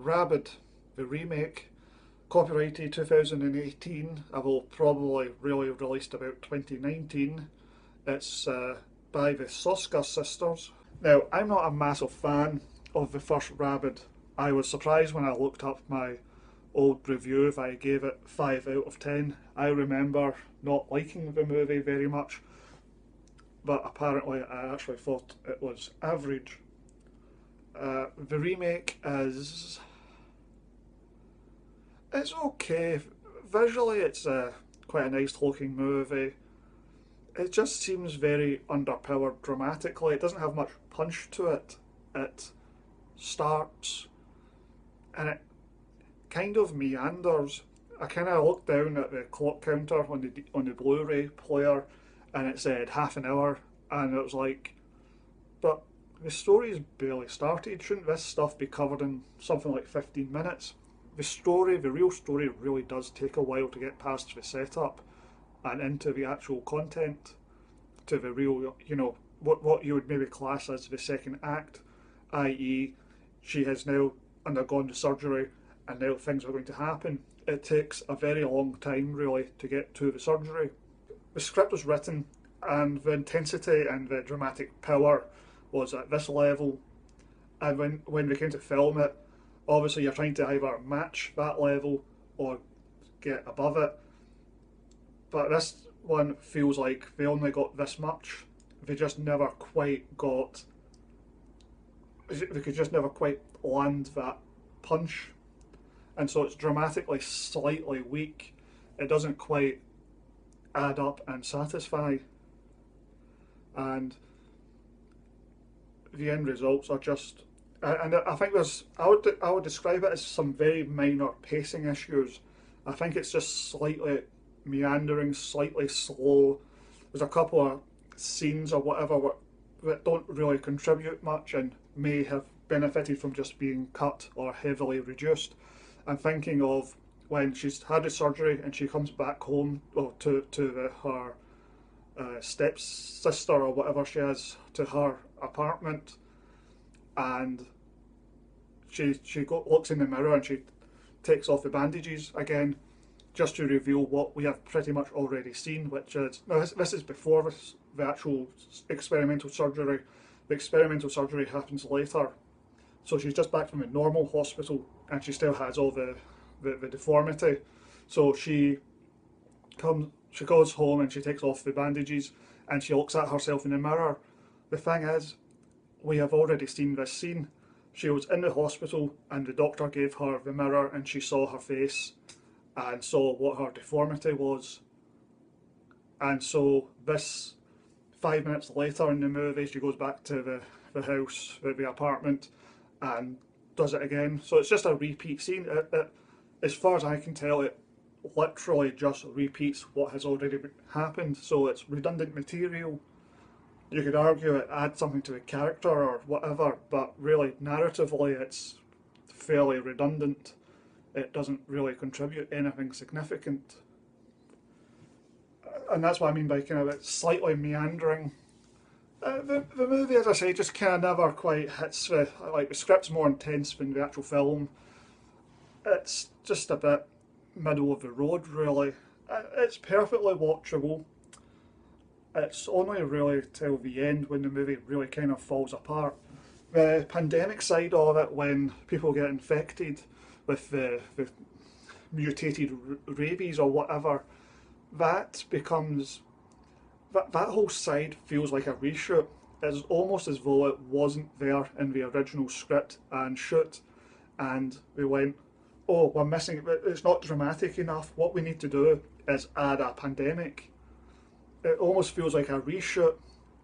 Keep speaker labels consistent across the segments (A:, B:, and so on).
A: Rabid, the remake, copyrighted 2018, although probably really released about 2019. It's by the Soska sisters. Now, I'm not a massive fan of the first Rabid. I was surprised when I looked up my old review if I gave it 5 out of 10. I remember not liking the movie very much, but apparently I actually thought it was average. The remake is... it's okay. Visually it's quite a nice looking movie. It just seems very underpowered dramatically. It doesn't have much punch to it. It starts and it kind of meanders. I kind of looked down at the clock counter on the Blu-ray player, and it said half an hour, and it was like, but the story's barely started. Shouldn't this stuff be covered in something like 15 minutes? The story, the real story, really does take a while to get past the setup and into the actual content, to the real, what you would maybe class as the second act, i.e. she has now undergone the surgery and now things are going to happen. It takes a very long time really to get to the surgery. The script was written and the intensity and the dramatic power was at this level, and when we came to film it, obviously you're trying to either match that level or get above it, but this one feels like they only got this much. They just never quite got, they could just never quite land that punch, and so it's dramatically slightly weak. It doesn't quite add up and satisfy, and the end results are just, and I think I would describe it as some very minor pacing issues. I think it's just slightly meandering, slightly slow. There's a couple of scenes or whatever that don't really contribute much and may have benefited from just being cut or heavily reduced. I'm thinking of when she's had the surgery and she comes back home, or to her stepsister or whatever she is, to her apartment, and she looks in the mirror and she takes off the bandages again, just to reveal what we have pretty much already seen, which is, now this is before the actual experimental surgery. The experimental surgery happens later, so she's just back from the normal hospital and she still has all the deformity. So she goes home and she takes off the bandages and she looks at herself in the mirror. The thing is, we have already seen this scene. She was in the hospital and the doctor gave her the mirror and she saw her face and saw what her deformity was. And so this, 5 minutes later in the movie, she goes back to the house, the apartment, and does it again. So it's just a repeat scene. As far as I can tell, it literally just repeats what has already happened. So it's redundant material. You could argue it adds something to the character or whatever, but really narratively it's fairly redundant. It doesn't really contribute anything significant. And that's what I mean by kind of it's slightly meandering. The movie, as I say, just kind of never quite hits the script's more intense than the actual film. It's just a bit middle of the road, really. It's perfectly watchable. It's only really till the end when the movie really kind of falls apart. The pandemic side of it, when people get infected with the mutated rabies or whatever, that becomes, that whole side feels like a reshoot. It's almost as though it wasn't there in the original script and shoot, and we went, oh, we're missing it, it's not dramatic enough, what we need to do is add a pandemic. It almost feels like a reshoot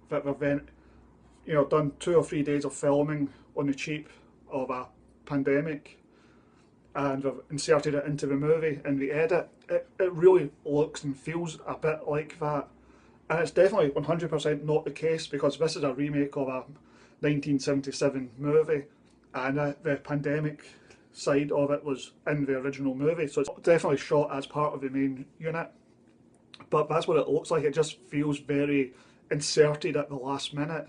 A: that we've then, done 2 or 3 days of filming on the cheap of a pandemic and we've inserted it into the movie in the edit. It really looks and feels a bit like that. And it's definitely 100% not the case, because this is a remake of a 1977 movie and the pandemic side of it was in the original movie, so it's definitely shot as part of the main unit. But that's what it looks like. It just feels very inserted at the last minute.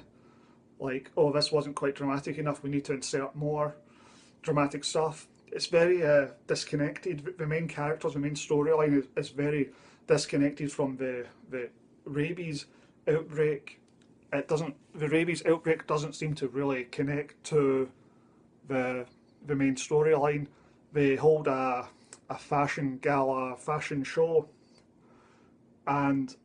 A: Like, oh, this wasn't quite dramatic enough, we need to insert more dramatic stuff. it's very disconnected. The main characters, the main storyline is very disconnected from the rabies outbreak. It doesn't. The rabies outbreak doesn't seem to really connect to the the main storyline. They hold a fashion gala, fashion show, and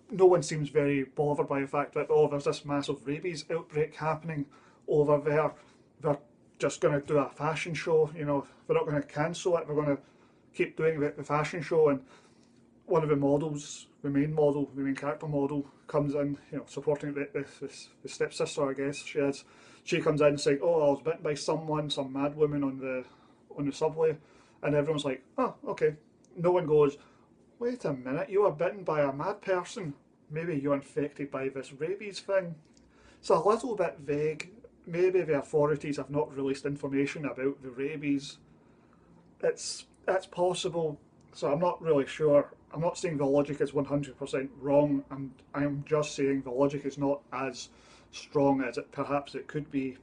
A: no one seems very bothered by the fact that, oh, there's this massive rabies outbreak happening over there. They're just going to do a fashion show. You know, they're not going to cancel it. They're going to keep doing the fashion show. And one of the models, the main character model, comes in, you know, supporting the stepsister, I guess she is. She comes in saying, "Oh, I was bitten by someone, some mad woman on the subway," and everyone's like, "Oh, okay." No one goes, "Wait a minute, you were bitten by a mad person. Maybe you're infected by this rabies thing." It's a little bit vague. Maybe the authorities have not released information about the rabies. It's possible. So I'm not really sure. I'm not saying the logic is 100% wrong. I'm just saying the logic is not as strong as it perhaps it could be,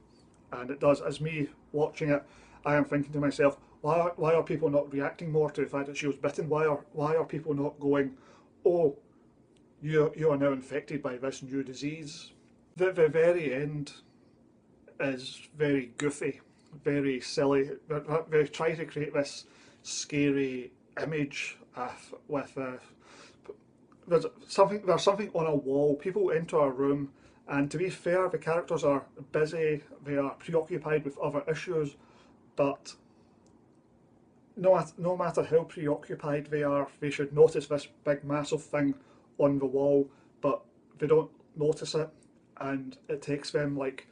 A: and it does. As me watching it, I am thinking to myself, why are people not reacting more to the fact that she was bitten? Why are people not going, oh, you are now infected by this new disease? The very end is very goofy, very silly. They try to create this scary image with there's something on a wall. People enter a room, and to be fair, the characters are busy. They are preoccupied with other issues, but no matter how preoccupied they are, they should notice this big massive thing on the wall, but they don't notice it, and it takes them like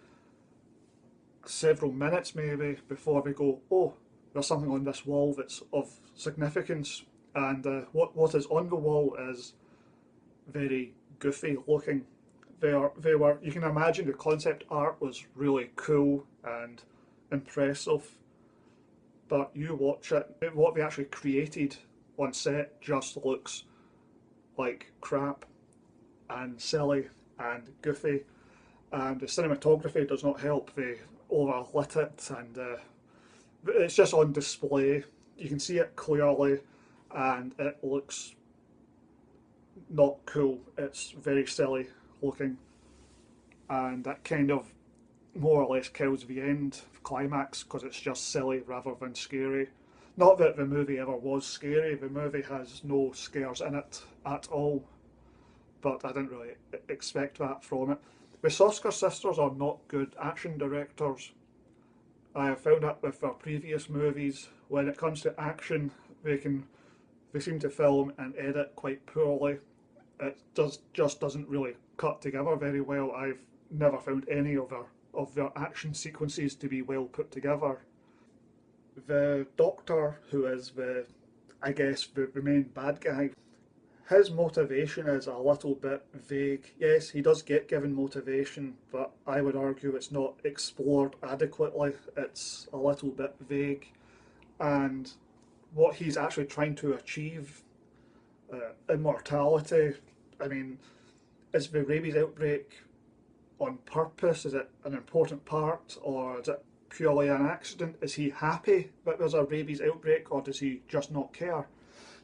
A: several minutes maybe before they go, oh, there's something on this wall that's of significance, and what is on the wall is very goofy looking. They were, you can imagine the concept art was really cool and impressive, but you watch it, what they actually created on set just looks like crap and silly and goofy, and the cinematography does not help. They overlit it, and it's just on display. You can see it clearly, and it looks not cool. It's very silly looking, and that kind of more or less kills the end climax because it's just silly rather than scary. Not that the movie ever was scary. The movie has no scares in it at all, but I didn't really expect that from it. The Soska sisters are not good action directors. I have found that with their previous movies, when it comes to action, they seem to film and edit quite poorly. It just doesn't really cut together very well. I've never found any of their action sequences to be well put together. The Doctor, who is I guess, the main bad guy, his motivation is a little bit vague. Yes, he does get given motivation, but I would argue it's not explored adequately. It's a little bit vague, and what he's actually trying to achieve, immortality. I mean, is the rabies outbreak on purpose? Is it an important part, or is it purely an accident? Is he happy that there's a rabies outbreak, or does he just not care?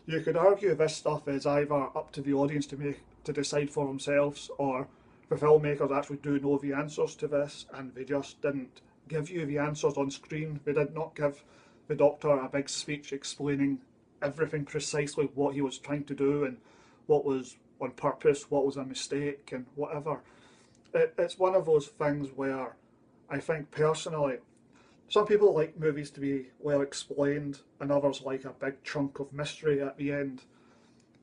A: You could argue this stuff is either up to the audience to decide for themselves, or the filmmakers actually do know the answers to this, and they just didn't give you the answers on screen. They did not give the Doctor a big speech explaining everything precisely what he was trying to do and what was on purpose, what was a mistake, and whatever. It's one of those things where I think personally, some people like movies to be well explained, and others like a big chunk of mystery at the end.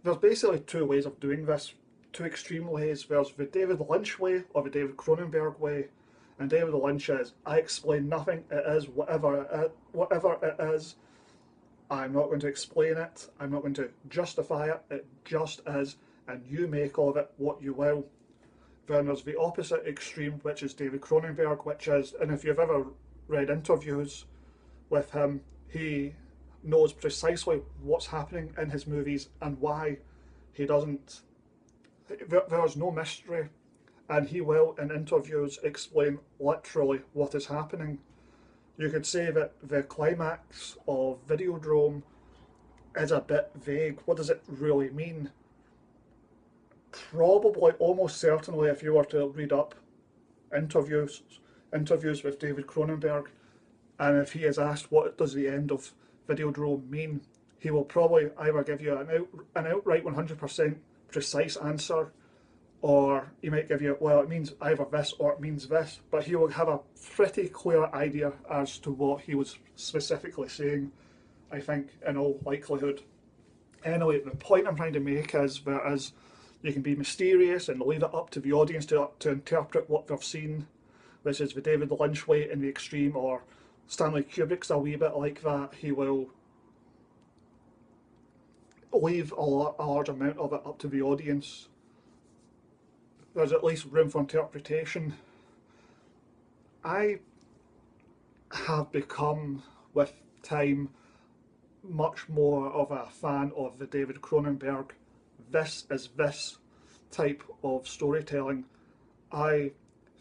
A: There's basically two ways of doing this, two extreme ways. There's the David Lynch way or the David Cronenberg way. And David Lynch is, I explain nothing, it is whatever it is. I'm not going to explain it, I'm not going to justify it, it just is, and you make of it what you will. Then there's the opposite extreme, which is David Cronenberg, which is, and if you've ever read interviews with him, he knows precisely what's happening in his movies and why he doesn't. There's no mystery, and he will, in interviews, explain literally what is happening. You could say that the climax of Videodrome is a bit vague. What does it really mean? Probably, almost certainly, if you were to read up interviews interviews with David Cronenberg, and if he is asked what does the end of Videodrome mean, he will probably either give you an outright 100% precise answer, or he might give you, well, it means either this or it means this, but he will have a pretty clear idea as to what he was specifically saying, I think, in all likelihood. Anyway, the point I'm trying to make is that you can be mysterious and leave it up to the audience to interpret what they've seen, which is the David Lynch way in the extreme, or Stanley Kubrick's a wee bit like that. He will leave a large amount of it up to the audience. There's at least room for interpretation. I have become, with time, much more of a fan of the David Cronenberg this is this type of storytelling. I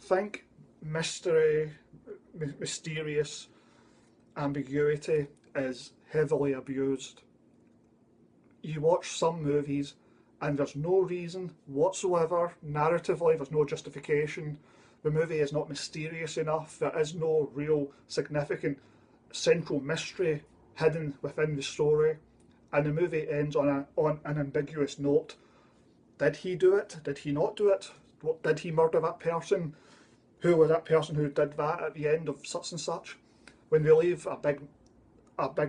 A: think mystery, mysterious ambiguity is heavily abused. You watch some movies and there's no reason whatsoever, narratively, there's no justification. The movie is not mysterious enough, there is no real significant central mystery hidden within the story, and the movie ends on an ambiguous note. Did he do it? Did he not do it? Did he murder that person? Who was that person who did that at the end of such and such? When they leave a big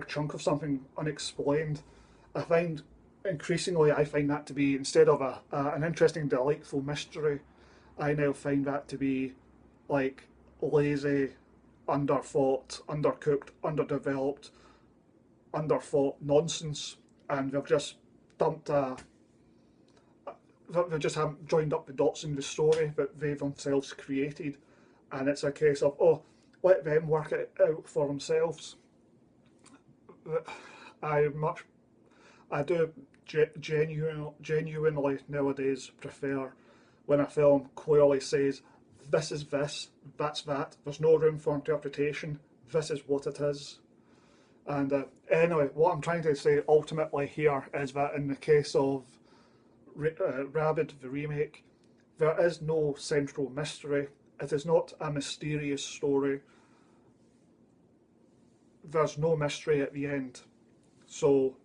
A: chunk of something unexplained, I find I find that to be, instead of an interesting, delightful mystery, I now find that to be like lazy, underthought, undercooked, underdeveloped, underthought nonsense, and they've just dumped they just haven't joined up the dots in the story that they themselves created, and it's a case of, oh, let them work it out for themselves. I much I do genuinely nowadays prefer when a film clearly says this is this, that's that. There's no room for interpretation. This is what it is. And anyway, what I'm trying to say ultimately here is that in the case of Rabid, the remake, there is no central mystery. It is not a mysterious story. There's no mystery at the end. So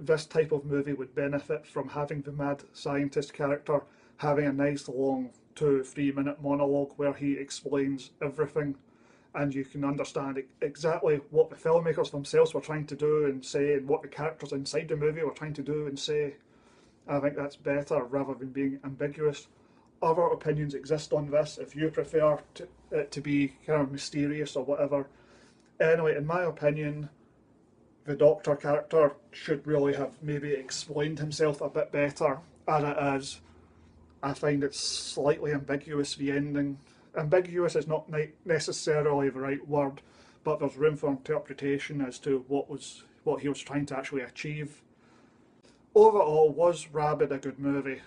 A: this type of movie would benefit from having the mad scientist character having a nice long 2-3 minute monologue where he explains everything, and you can understand exactly what the filmmakers themselves were trying to do and say, and what the characters inside the movie were trying to do and say. I think that's better rather than being ambiguous. Other opinions exist on this if you prefer it to be kind of mysterious or whatever. Anyway, in my opinion, the Doctor character should really have maybe explained himself a bit better. As it is, I find it slightly ambiguous, the ending. Ambiguous is not necessarily the right word, but there's room for interpretation as to what he was trying to actually achieve. Overall, was Rabid a good movie?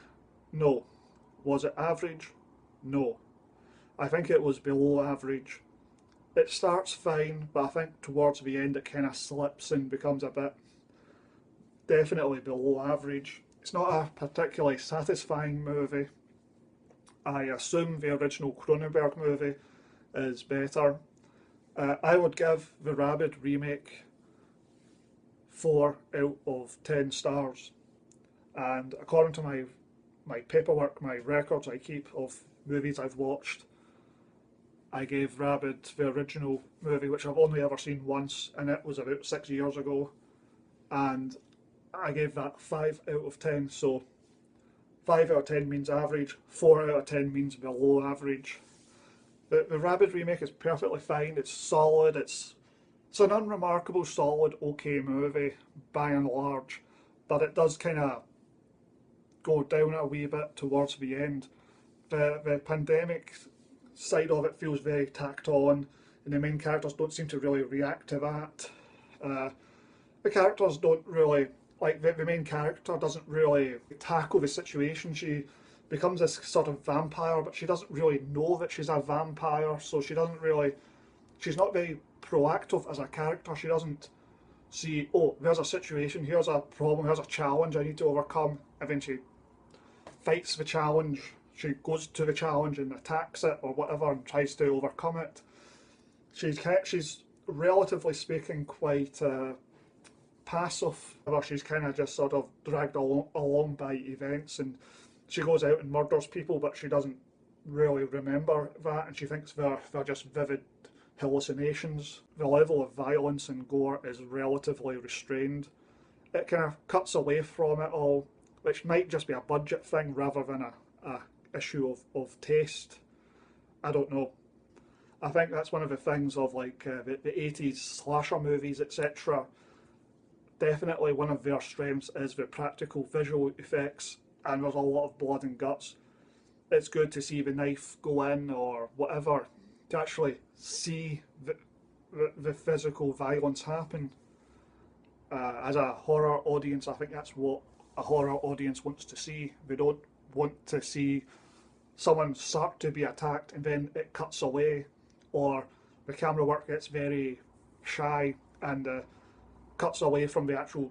A: No. Was it average? No. I think it was below average. It starts fine, but I think towards the end it kind of slips and becomes a bit definitely below average. It's not a particularly satisfying movie. I assume the original Cronenberg movie is better. I would give the Rabid remake 4 out of 10 stars. And according to my paperwork, my records I keep of movies I've watched, I gave Rabid, the original movie, which I've only ever seen once, and it was about 6 years ago, and I gave that 5 out of 10. So 5 out of 10 means average, 4 out of 10 means below average. The Rabid remake is perfectly fine, it's solid, it's an unremarkable, solid, okay movie by and large, but it does kind of go down a wee bit towards the end. The pandemic side of it feels very tacked on, and the main characters don't seem to really react to that. The characters don't really, like the main character doesn't really tackle the situation. She becomes this sort of vampire, but she doesn't really know that she's a vampire, so she's not very proactive as a character. She doesn't see, oh, there's a situation, here's a problem, here's a challenge I need to overcome, and then she fights the challenge. She goes to the challenge and attacks it or whatever and tries to overcome it. She's relatively speaking quite passive. She's kind of just sort of dragged along by events, and she goes out and murders people, but she doesn't really remember that, and she thinks they're just vivid hallucinations. The level of violence and gore is relatively restrained. It kind of cuts away from it all, which might just be a budget thing rather than a issue of taste. I don't know. I think that's one of the things of like the 80s slasher movies, etc. Definitely one of their strengths is the practical visual effects, and there's a lot of blood and guts. It's good to see the knife go in or whatever, to actually see the physical violence happen. As a horror audience, I think that's what a horror audience wants to see. They don't want to see someone start to be attacked and then it cuts away, or the camera work gets very shy and cuts away from the actual,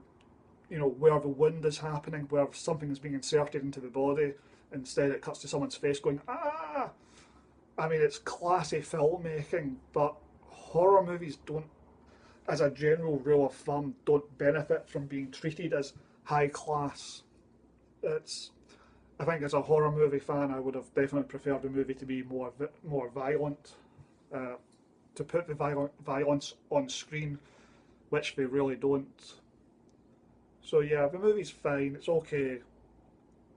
A: where the wound is happening, where something is being inserted into the body. Instead, it cuts to someone's face going, ah! I mean, it's classy filmmaking, but horror movies don't, as a general rule of thumb, don't benefit from being treated as high class. It's, I think as a horror movie fan, I would have definitely preferred the movie to be more violent, to put the violence on screen, which they really don't. So yeah, the movie's fine, it's okay.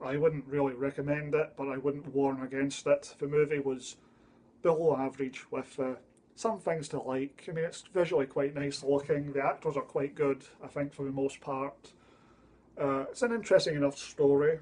A: I wouldn't really recommend it, but I wouldn't warn against it. The movie was below average with some things to like. I mean, it's visually quite nice looking. The actors are quite good, I think, for the most part. It's an interesting enough story.